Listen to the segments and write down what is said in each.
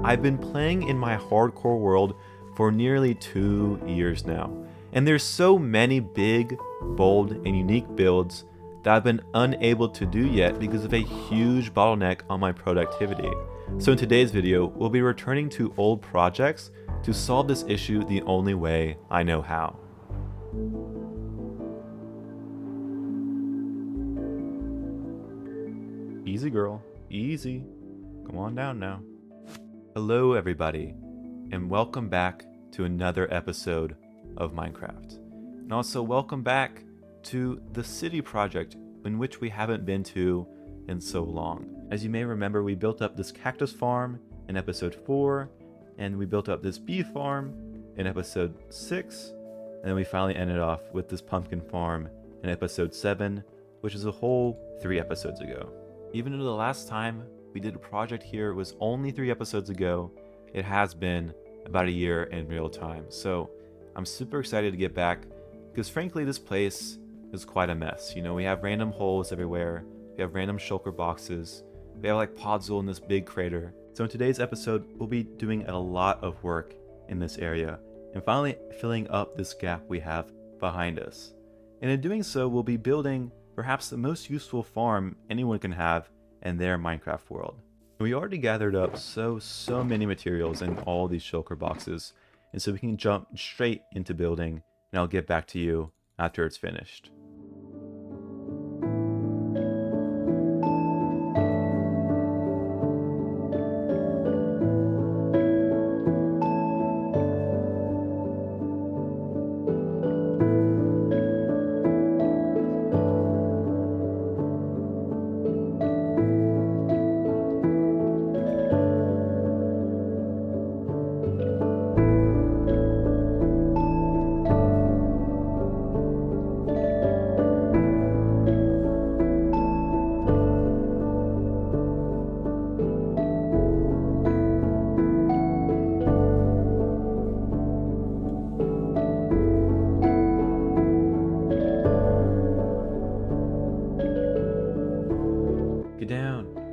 I've been playing in my hardcore world for nearly 2 years now, and there's so many big, bold, and unique builds that I've been unable to do yet because of a huge bottleneck on my productivity. So in today's video, we'll be returning to old projects to solve this issue the only way I know how. Easy girl, easy. Come on down now. Hello everybody, and welcome back to another episode of Minecraft. And also welcome back to the city project in which we haven't been to in so long. As you may remember, we built up this cactus farm in episode 4, and we built up this bee farm in episode 6, and then we finally ended off with this pumpkin farm in episode 7, which is a whole 3 episodes ago. Even though the last time we did a project here was only 3 episodes ago, it has been about a year in real time. So I'm super excited to get back because frankly this place is quite a mess. You know, we have random holes everywhere, we have random shulker boxes, we have like podzol in this big crater. So in today's episode, we'll be doing a lot of work in this area and finally filling up this gap we have behind us. And in doing so, we'll be building perhaps the most useful farm anyone can have in their Minecraft world. We already gathered up so many materials in all these shulker boxes, and so we can jump straight into building, and I'll get back to you after it's finished.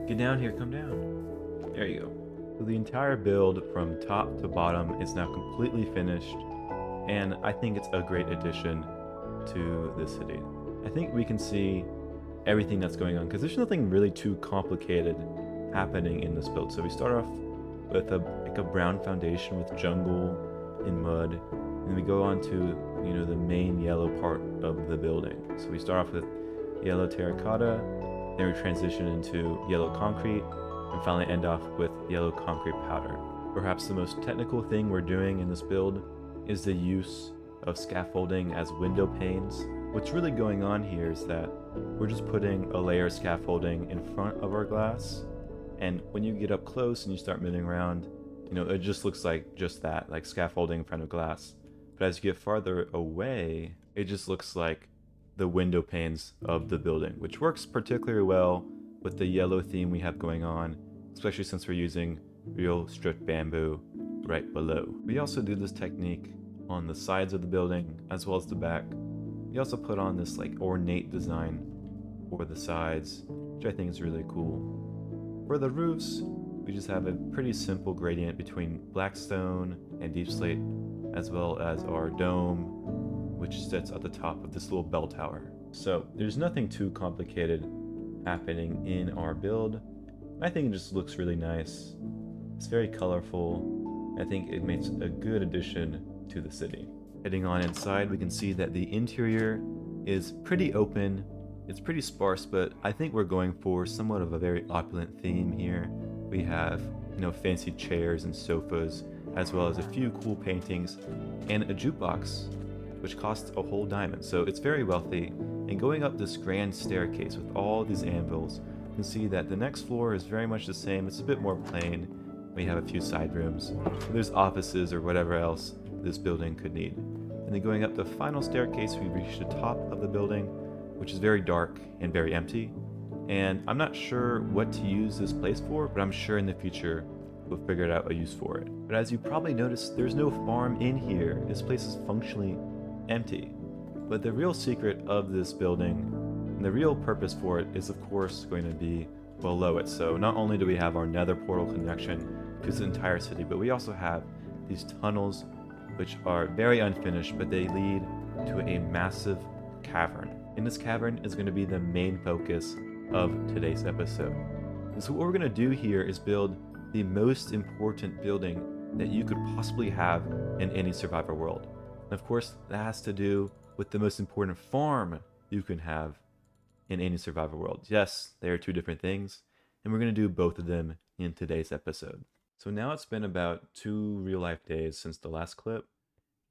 Get down here, come down. There you go. So the entire build from top to bottom is now completely finished, and I think it's a great addition to the city. I think we can see everything that's going on because there's nothing really too complicated happening in this build. So we start off with a brown foundation with jungle and mud, and we go on to, you know, the main yellow part of the building. So we start off with yellow terracotta, then we transition into yellow concrete, and finally end off with yellow concrete powder. Perhaps the most technical thing we're doing in this build is the use of scaffolding as window panes. What's really going on here is that we're just putting a layer of scaffolding in front of our glass, and when you get up close and you start moving around, you know, it just looks like just that, like scaffolding in front of glass. But as you get farther away, it just looks like the window panes of the building, which works particularly well with the yellow theme we have going on, especially since we're using real stripped bamboo right below. We also do this technique on the sides of the building as well as the back. We also put on this like ornate design for the sides, which I think is really cool. For the roofs, we just have a pretty simple gradient between black stone and deep slate, as well as our dome, which sits at the top of this little bell tower. So there's nothing too complicated happening in our build. I think it just looks really nice. It's very colorful. I think it makes a good addition to the city. Heading on inside, we can see that the interior is pretty open. It's pretty sparse, but I think we're going for somewhat of a very opulent theme here. We have, you know, fancy chairs and sofas, as well as a few cool paintings and a jukebox, which costs a whole diamond. So it's very wealthy. And going up this grand staircase with all these anvils, you can see that the next floor is very much the same. It's a bit more plain. We have a few side rooms. There's offices or whatever else this building could need. And then going up the final staircase, we reach the top of the building, which is very dark and very empty. And I'm not sure what to use this place for, but I'm sure in the future we'll figure out a use for it. But as you probably noticed, there's no farm in here. This place is functionally empty. But the real secret of this building and the real purpose for it is of course going to be below it. So not only do we have our nether portal connection to the entire city, but we also have these tunnels which are very unfinished, but they lead to a massive cavern. And this cavern is going to be the main focus of today's episode. And so what we're going to do here is build the most important building that you could possibly have in any survivor world. And of course, that has to do with the most important farm you can have in any survivor world. Yes, they are two different things, and we're going to do both of them in today's episode. So now it's been about 2 real-life days since the last clip,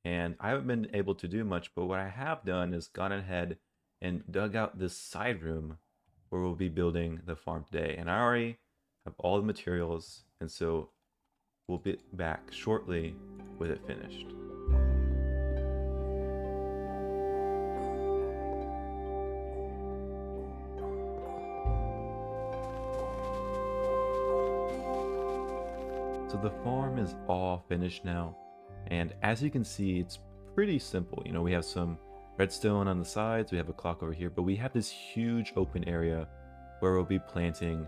and I haven't been able to do much, but what I have done is gone ahead and dug out this side room where we'll be building the farm today. And I already have all the materials, and so we'll be back shortly with it finished. So the farm is all finished now, and as you can see, it's pretty simple. You know, we have some redstone on the sides, we have a clock over here, but we have this huge open area where we'll be planting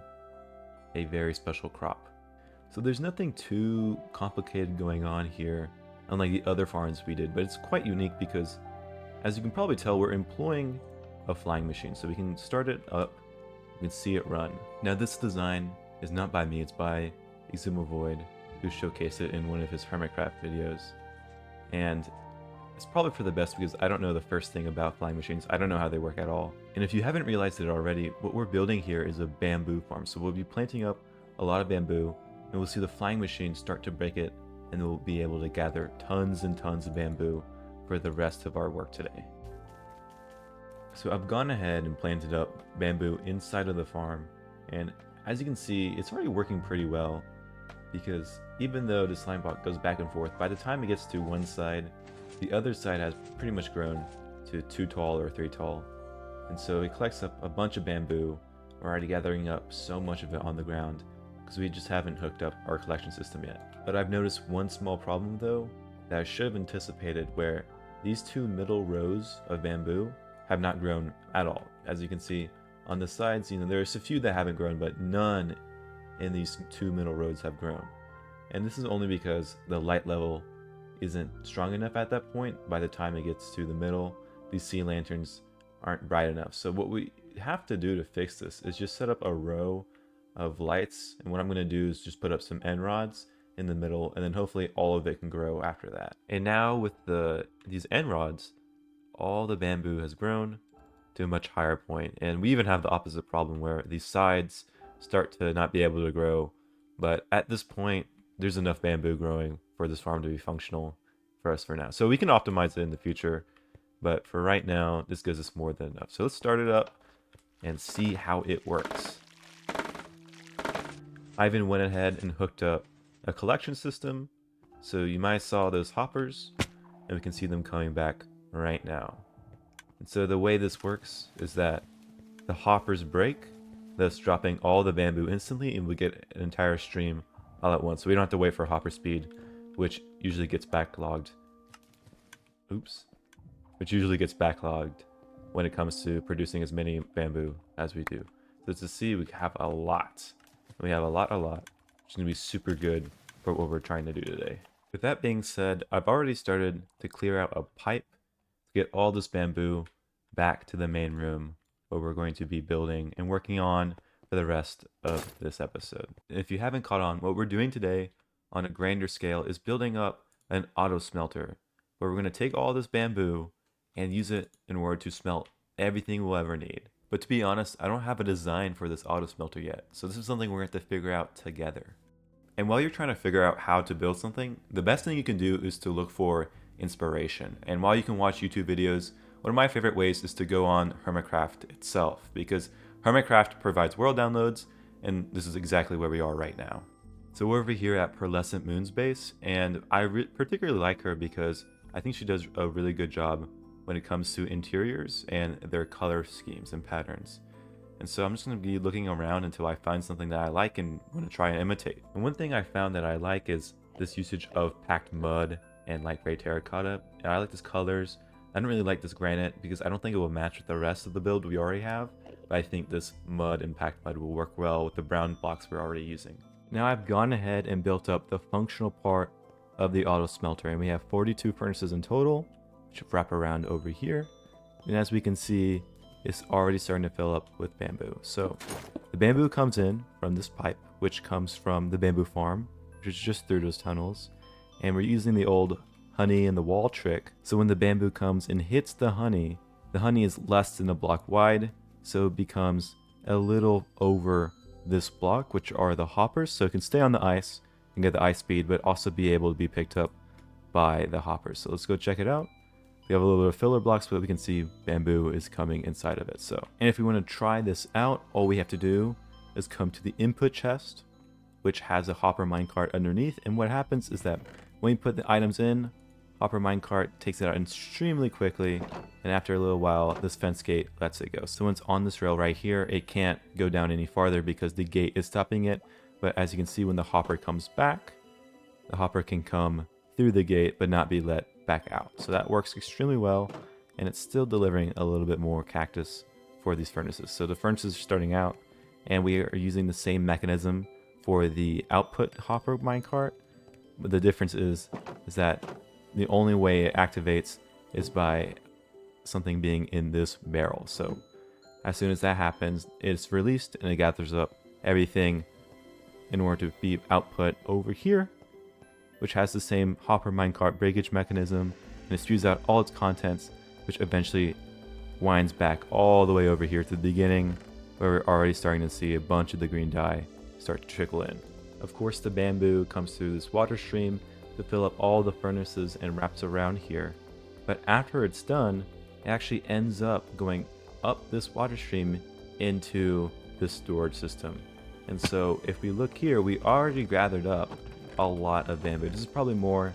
a very special crop. So there's nothing too complicated going on here, unlike the other farms we did, but it's quite unique because, as you can probably tell, we're employing a flying machine. So we can start it up, you can see it run. Now this design is not by me, it's by Void, who showcased it in one of his Hermitcraft videos. And it's probably for the best because I don't know the first thing about flying machines. I don't know how they work at all. And if you haven't realized it already, what we're building here is a bamboo farm. So we'll be planting up a lot of bamboo, and we'll see the flying machine start to break it, and we'll be able to gather tons and tons of bamboo for the rest of our work today. So I've gone ahead and planted up bamboo inside of the farm, and as you can see, it's already working pretty well, because even though the slime block goes back and forth, by the time it gets to one side, the other side has pretty much grown to 2 tall or 3 tall. And so it collects up a bunch of bamboo. We're already gathering up so much of it on the ground because we just haven't hooked up our collection system yet. But I've noticed one small problem though that I should have anticipated, where these 2 middle rows of bamboo have not grown at all. As you can see on the sides, you know, there's a few that haven't grown, but none in these 2 middle rows have grown. And this is only because the light level isn't strong enough at that point. By the time it gets to the middle, these sea lanterns aren't bright enough. So what we have to do to fix this is just set up a row of lights, and what I'm going to do is just put up some end rods in the middle, and then hopefully all of it can grow after that. And now with these end rods, all the bamboo has grown to a much higher point, and we even have the opposite problem where these sides start to not be able to grow. But at this point, there's enough bamboo growing for this farm to be functional for us for now. So we can optimize it in the future, but for right now, this gives us more than enough. So let's start it up and see how it works. I even went ahead and hooked up a collection system. So you might have saw those hoppers, and we can see them coming back right now. And so the way this works is that the hoppers break, thus dropping all the bamboo instantly, and we get an entire stream all at once. So we don't have to wait for hopper speed, which usually gets backlogged. Which usually gets backlogged when it comes to producing as many bamboo as we do. So to see, we have a lot. We have a lot, which is going to be super good for what we're trying to do today. With that being said, I've already started to clear out a pipe to get all this bamboo back to the main room where we're going to be building and working on for the rest of this episode. If you haven't caught on, what we're doing today on a grander scale is building up an auto smelter, where we're going to take all this bamboo and use it in order to smelt everything we'll ever need. But to be honest, I don't have a design for this auto smelter yet, so this is something we're going to have to figure out together. And while you're trying to figure out how to build something, the best thing you can do is to look for inspiration. And while you can watch YouTube videos, one of my favorite ways is to go on Hermitcraft itself, because Hermitcraft provides world downloads, and this is exactly where we are right now. So we're over here at Pearlescent Moon's base, and I particularly like her because I think she does a really good job when it comes to interiors and their color schemes and patterns. And so I'm just going to be looking around until I find something that I like and want to try and imitate. And one thing I found that I like is this usage of packed mud and light gray terracotta. And I like these colors. I don't really like this granite because I don't think it will match with the rest of the build we already have. But I think this mud and packed mud will work well with the brown blocks we're already using. Now I've gone ahead and built up the functional part of the auto smelter, and we have 42 furnaces in total, which wrap around over here. And as we can see, it's already starting to fill up with bamboo. So the bamboo comes in from this pipe, which comes from the bamboo farm, which is just through those tunnels. And we're using the old honey in the wall trick. So when the bamboo comes and hits the honey is less than a block wide, so it becomes a little over this block, which are the hoppers. So it can stay on the ice and get the ice speed, but also be able to be picked up by the hoppers. So let's go check it out. We have a little bit of filler blocks, but we can see bamboo is coming inside of it. So, and if we want to try this out, all we have to do is come to the input chest, which has a hopper minecart underneath. And what happens is that when you put the items in, hopper minecart takes it out extremely quickly. And after a little while, this fence gate lets it go. So when it's on this rail right here, it can't go down any farther because the gate is stopping it. But as you can see, when the hopper comes back, the hopper can come through the gate but not be let back out. So that works extremely well, and it's still delivering a little bit more cactus for these furnaces. So the furnaces are starting out, and we are using the same mechanism for the output hopper minecart. But the difference is that the only way it activates is by something being in this barrel. So as soon as that happens, it's released and it gathers up everything in order to be output over here, which has the same hopper minecart breakage mechanism, and it spews out all its contents, which eventually winds back all the way over here to the beginning, where we're already starting to see a bunch of the green dye start to trickle in. Of course, the bamboo comes through this water stream to fill up all the furnaces and wraps around here. But after it's done, it actually ends up going up this water stream into this storage system. And so if we look here, we already gathered up a lot of bamboo. This is probably more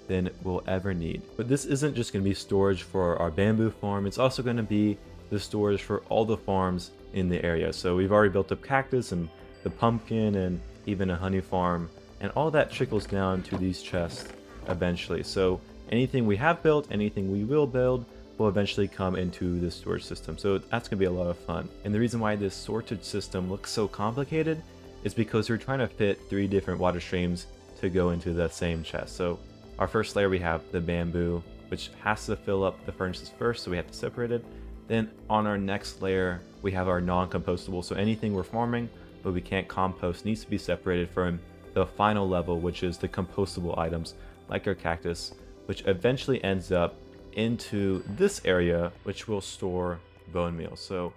than we'll ever need. But this isn't just going to be storage for our bamboo farm. It's also going to be the storage for all the farms in the area. So we've already built up cactus and the pumpkin and even a honey farm. And all that trickles down to these chests eventually. So anything we have built, anything we will build, will eventually come into this storage system. So that's going to be a lot of fun. And the reason why this sorted system looks so complicated is because we're trying to fit 3 different water streams to go into the same chest. So our first layer, we have the bamboo, which has to fill up the furnaces first, so we have to separate it. Then on our next layer, we have our non-compostable. So anything we're farming but we can't compost needs to be separated from the final level, which is the compostable items like our cactus, which eventually ends up into this area, which will store bone meal. So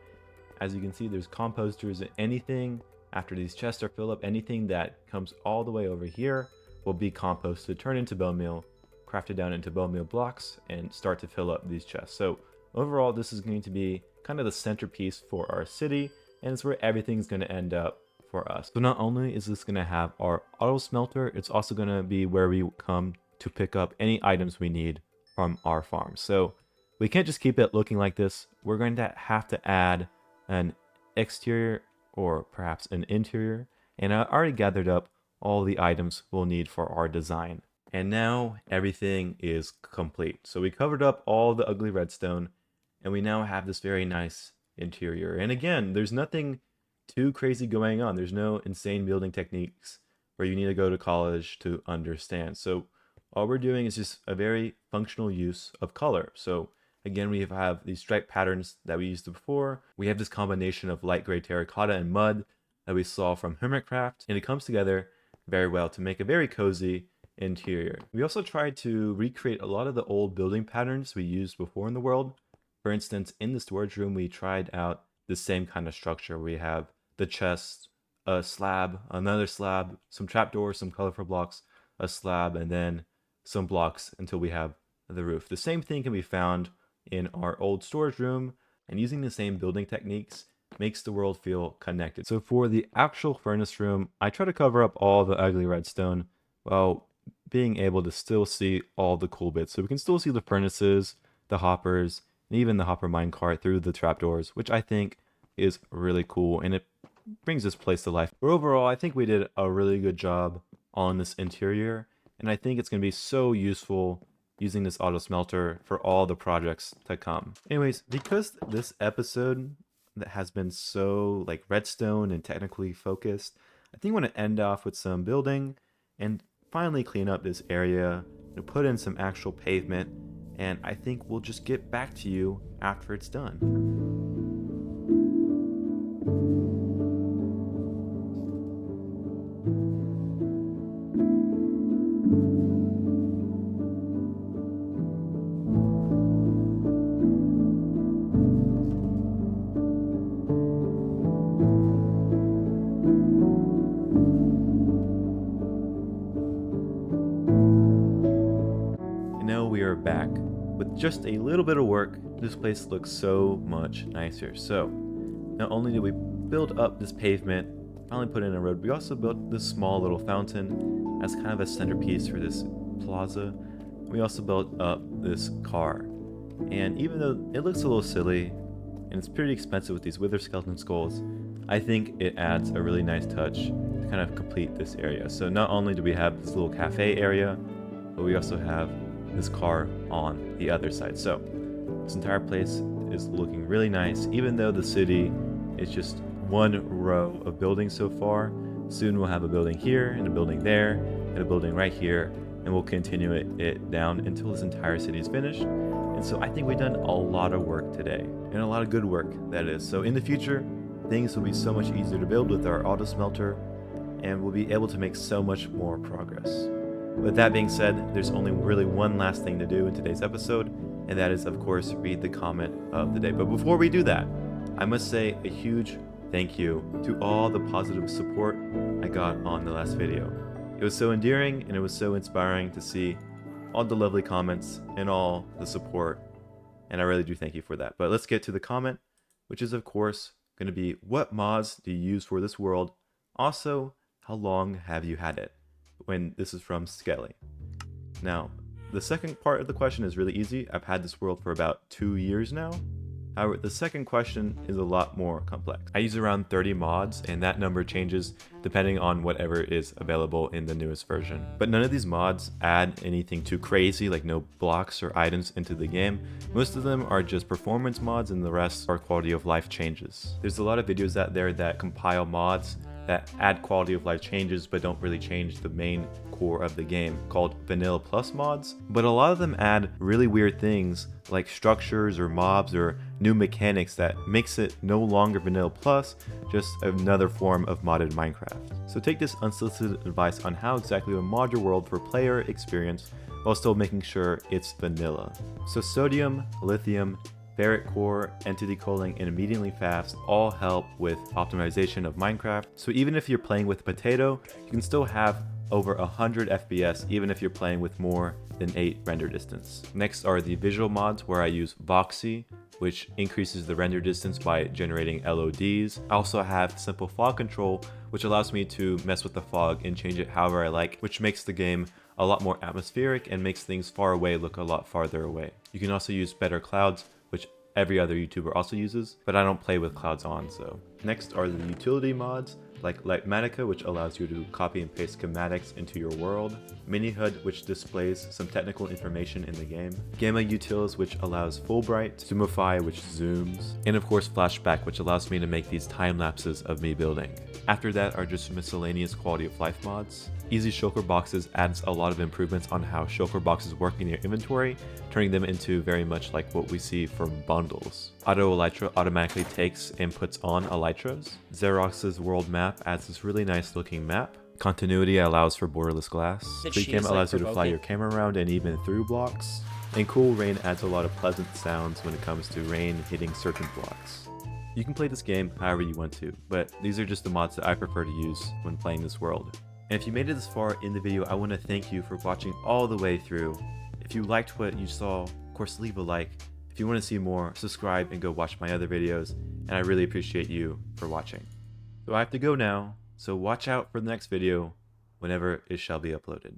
as you can see, there's composters and anything after these chests are filled up, anything that comes all the way over here will be composted, turned into bone meal, crafted down into bone meal blocks, and start to fill up these chests. So overall, this is going to be kind of the centerpiece for our city, and it's where everything's going to end up for us. So not only is this going to have our auto smelter, it's also going to be where we come to pick up any items we need from our farm. So we can't just keep it looking like this. We're going to have to add an exterior or perhaps an interior. And I already gathered up all the items we'll need for our design. And now everything is complete. So we covered up all the ugly redstone and we now have this very nice interior. And again, there's nothing too crazy going on. There's no insane building techniques where you need to go to college to understand. So all we're doing is just a very functional use of color. So again, we have these stripe patterns that we used before. We have this combination of light gray terracotta and mud that we saw from Hermitcraft, and it comes together very well to make a very cozy interior. We also tried to recreate a lot of the old building patterns we used before in the world. For instance, in the storage room, we tried out the same kind of structure. We have the chest, a slab, another slab, some trapdoors, some colorful blocks, a slab, and then some blocks until we have the roof. The same thing can be found in our old storage room, and using the same building techniques makes the world feel connected. So for the actual furnace room, I try to cover up all the ugly redstone while being able to still see all the cool bits. So we can still see the furnaces, the hoppers, and even the hopper minecart through the trapdoors, which I think is really cool, and it brings this place to life. But overall, I think we did a really good job on this interior, and I think it's going to be so useful using this auto smelter for all the projects to come. Anyways, because this episode that has been so like redstone and technically focused, I think I want to end off with some building and finally clean up this area, put in some actual pavement, and I think we'll just get back to you after it's done. And now we are back. With just a little bit of work, this place looks so much nicer. So, not only did we build up this pavement, finally put in a road, we also built this small little fountain as kind of a centerpiece for this plaza. We also built up this car. And even though it looks a little silly, and it's pretty expensive with these wither skeleton skulls, I think it adds a really nice touch to kind of complete this area. So not only do we have this little cafe area, but we also have this car on the other side. So this entire place is looking really nice, even though the city is just one row of buildings so far. Soon we'll have a building here and a building there and a building right here, and we'll continue it down until this entire city is finished. And so I think we've done a lot of work today, and a lot of good work, that is. So in the future, things will be so much easier to build with our auto smelter, and we'll be able to make so much more progress. With that being said, there's only really one last thing to do in today's episode, and that is, of course, read the comment of the day. But before we do that, I must say a huge thank you to all the positive support I got on the last video. It was so endearing and it was so inspiring to see all the lovely comments and all the support, and I really do thank you for that. But let's get to the comment, which is, of course, going to be, what mods do you use for this world? Also, how long have you had it? When this is from Skelly. Now, the second part of the question is really easy. I've had this world for about 2 years now. However, the second question is a lot more complex. I use around 30 mods, and that number changes depending on whatever is available in the newest version. But none of these mods add anything too crazy, like no blocks or items into the game. Most of them are just performance mods, and the rest are quality of life changes. There's a lot of videos out there that compile mods that add quality of life changes but don't really change the main core of the game, called Vanilla Plus mods. But a lot of them add really weird things like structures or mobs or new mechanics that makes it no longer Vanilla Plus, just another form of modded Minecraft. So take this unsolicited advice on how exactly to mod your world for player experience while still making sure it's vanilla. So sodium, lithium, ferret core, entity culling, and immediately fast all help with optimization of Minecraft. So even if you're playing with potato, you can still have over 100 FPS even if you're playing with more than 8 render distance. Next are the visual mods, where I use Voxy, which increases the render distance by generating LODs. I also have simple fog control, which allows me to mess with the fog and change it however I like, which makes the game a lot more atmospheric and makes things far away look a lot farther away. You can also use better clouds, which every other YouTuber also uses, but I don't play with clouds on, so. Next are the utility mods, like Lightmatica, which allows you to copy and paste schematics into your world, MiniHUD, which displays some technical information in the game, Gamma Utils, which allows Fulbright, Zoomify, which zooms, and of course Flashback, which allows me to make these time lapses of me building. After that are just miscellaneous quality of life mods. Easy shulker boxes adds a lot of improvements on how shulker boxes work in your inventory, turning them into very much like what we see from bundles. Auto Elytra automatically takes and puts on Elytras. Xerox's world map adds this really nice looking map. Continuity allows for borderless glass. FreeCam allows you to fly your camera around and even through blocks. And Cool Rain adds a lot of pleasant sounds when it comes to rain hitting certain blocks. You can play this game however you want to, but these are just the mods that I prefer to use when playing this world. And if you made it this far in the video, I want to thank you for watching all the way through. If you liked what you saw, of course leave a like. If you want to see more, subscribe and go watch my other videos, and I really appreciate you for watching. So I have to go now, so watch out for the next video whenever it shall be uploaded.